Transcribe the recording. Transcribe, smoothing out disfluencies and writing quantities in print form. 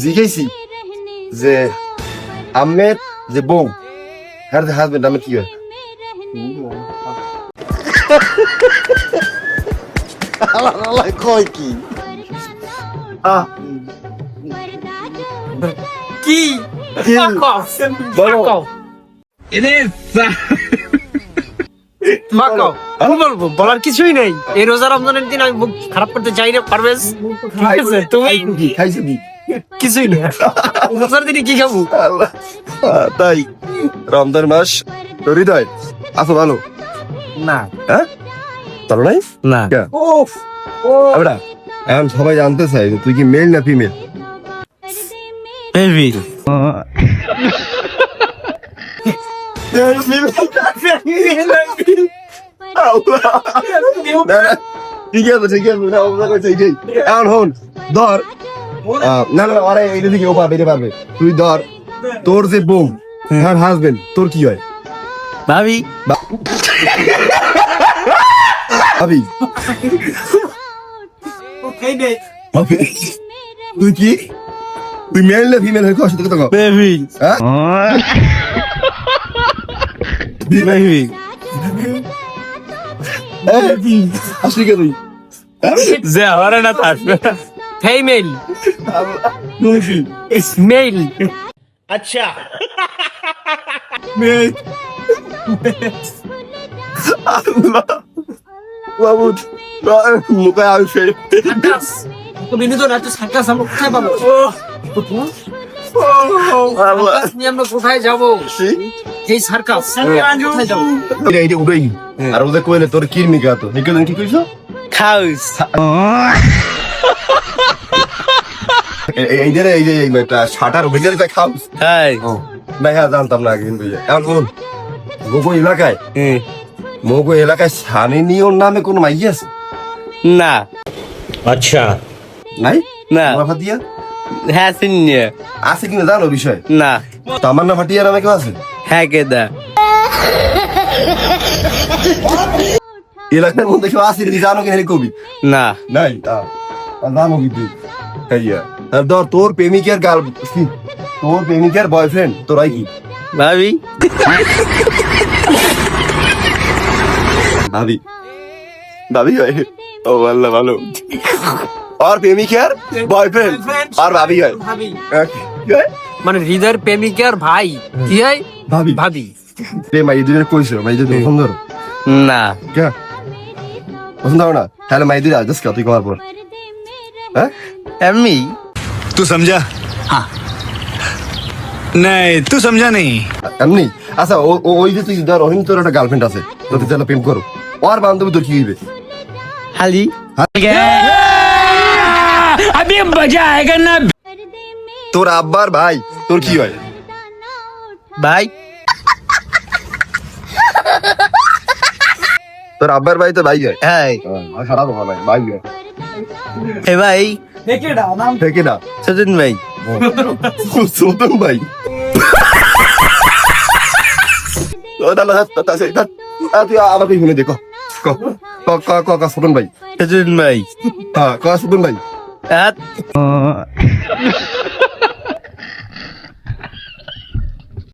জিজ্ঞেসি যে আমের যে বউ হ্যাঁ হাজবেন্ড আমি কি হয় কয় কি কি বলো বলবো বলার কিছুই নেই। এই রোজা রমজানের দিন আমি মুখ খারাপ করতে চাই না। পারভেজ ঠিক আছে, তুমি খাইছো কি কিছুই না। রোজার দিনে কি খাবো? আল্লাহ, তাই রমজান মাস হৃদয় আছো ভালো না হ্যাঁ চলো নাই না আমরা এখন সবাই জানতে চাই যে তুই কি মেল না ফিমেল বেবি ঠিক আছে ঠিক আছে না ওটা কইছে এইটাই এখন হন ধর না না আরে এইটা দিকে ও পাবে পারবে তুই ধর তোর যে বউ হ্যাঁ হাজবেন্ড তোর কি হয় ভাবি ভাবি তুই কি তুই মেল না ফিমেল হয়ে কষ্ট কথা কও বেবি হ্যাঁ বেবি আসলি কে তুই যে হরে না তার ফিমেল মেল अच्छा বাবু মুখে আসে বিনোদন এত সার্কাস আমরা কোথায় পাবো? আমরা কোথায় যাবো? এই সার্কাস কোথায় যাবো? এইটা উড়াই আর ওদের কইলে তোর কি মিকা তো নিকেন কি কইছো খাউস এই যে একটা শাটার ভেঙে যায় খাও হাই ভাই হ্যাঁ জানতাম না কিন্তু এখন বল মোগো এলাকায় সানি নিওর নামে কোনো মাইয়া আছে না अच्छा নাই না তোমার ফাতিয়া হ্যাঁ সিনিয়ে আছে কিনা জানো বিষয় না তামান্না ফাটিয়া নামে কেউ আছে হ্যাঁ কেদা এলাকার মধ্যে কেউ আছে তুমি জানো কিনা কবি না নাই জানো কি তুই খাইয়া আর ধর তোর প্রেমিকের গাল তোর প্রেমিকের বয়ফ্রেন্ড তোরাই কি ভাবি ভাবি ভাবি হয় ও আল্লাহ ভালো আর প্রেমিকের বয়ফ্রেন্ড আর ভাবি হয় ভাবি কি হয়? মানে হৃদয়ের প্রেমিকার ভাই কি হয় ভাবি ভাবি রে মাইদুরের কইছো মাইদুর পছন্দ করো না কে পছন্দ করো না তাহলে মাইদুর আজ কে তুই করার পর হ্যাঁ এমনি तू समझा हाँ नहीं तू समझा नहीं এমনি আচ্ছা ওই যে তুই ধর রহিম তোর একটা গার্লফ্রেন্ড আছে তো তুই তাহলে প্রেম করো আর বান্ধবী তোর কি হইবে হালি अभी मजा आएगा ना তোর আব্বার ভাই তোর কি হয় ভাই তোর আব্বার ভাই তো ভাই হয় হ্যাঁ খারাপ হয় ভাই ভাই হয় এ ভাই থেকে না সজন ভাই সোতন ভাই ও দাদা তুই আবার তুই শুনে দেখো ক সোতন ভাই সজন ভাই হ্যাঁ ক সোতন ভাই হাত